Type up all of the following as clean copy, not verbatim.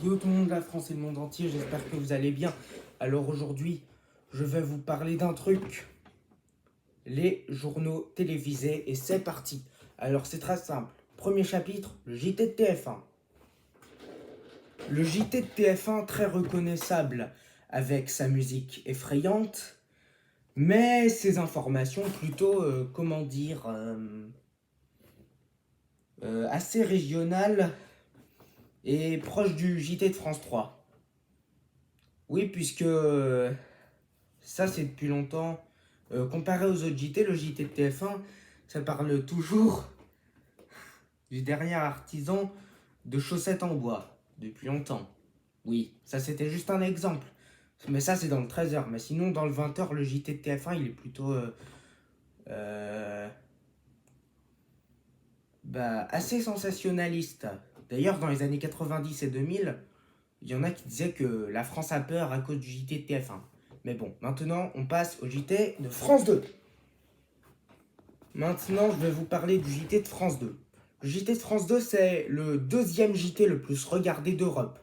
Yo tout le monde de la France et le monde entier, j'espère que vous allez bien. Alors aujourd'hui, je vais vous parler d'un truc, les journaux télévisés, et c'est parti. Alors c'est très simple. Premier chapitre, le JT de TF1. Le JT de TF1 très reconnaissable avec sa musique effrayante, mais ses informations plutôt, assez régionales et proches du JT de France 3. Oui, puisque ça, c'est depuis longtemps. Comparé aux autres JT, le JT de TF1, ça parle toujours du dernier artisan de chaussettes en bois, depuis longtemps. Oui, ça c'était juste un exemple. Mais ça, c'est dans le 13h. Mais sinon, dans le 20h, le JT de TF1, il est plutôt euh, assez sensationnaliste. D'ailleurs, dans les années 90 et 2000, il y en a qui disaient que la France a peur à cause du JT de TF1. Mais bon, maintenant, on passe au JT de France 2. Maintenant, je vais vous parler du JT de France 2. Le JT de France 2, c'est le deuxième JT le plus regardé d'Europe.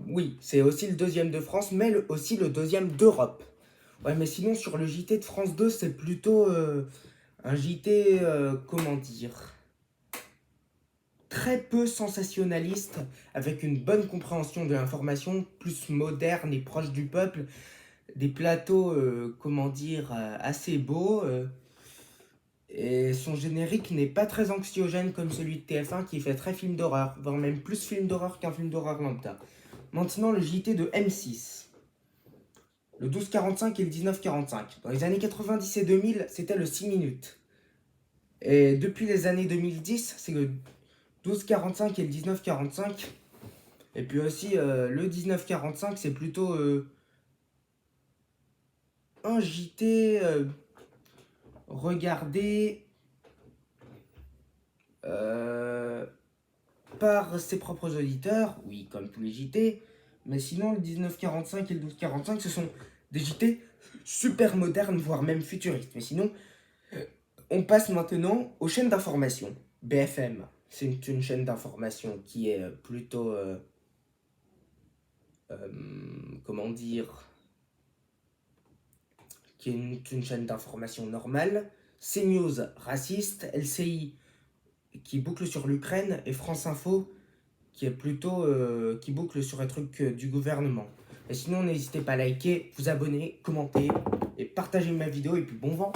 Oui, c'est aussi le deuxième de France, mais aussi le deuxième d'Europe. Ouais, mais sinon, sur le JT de France 2, c'est plutôt un JT, très peu sensationnaliste, avec une bonne compréhension de l'information, plus moderne et proche du peuple, des plateaux, assez beaux. Et son générique n'est pas très anxiogène comme celui de TF1 qui fait très film d'horreur, voire même plus film d'horreur qu'un film d'horreur lambda. Maintenant, le JT de M6. Le 12h45 et le 19h45. Dans les années 90 et 2000, c'était le 6 minutes. Et depuis les années 2010, c'est le 12h45 et le 19h45. Et puis aussi, le 19h45, c'est plutôt un JT regardé par ses propres auditeurs, oui, comme tous les JT. Mais sinon, le 1945 et le 12h45, ce sont des JT super modernes, voire même futuristes. Mais sinon, on passe maintenant aux chaînes d'information. BFM, c'est une chaîne d'information qui est plutôt, comment dire, qui est une chaîne d'information normale. CNews, raciste. LCI, qui boucle sur l'Ukraine. Et France Info, qui est plutôt qui boucle sur un truc du gouvernement. Et sinon, n'hésitez pas à liker, vous abonner, commenter et partager ma vidéo. Et puis bon vent.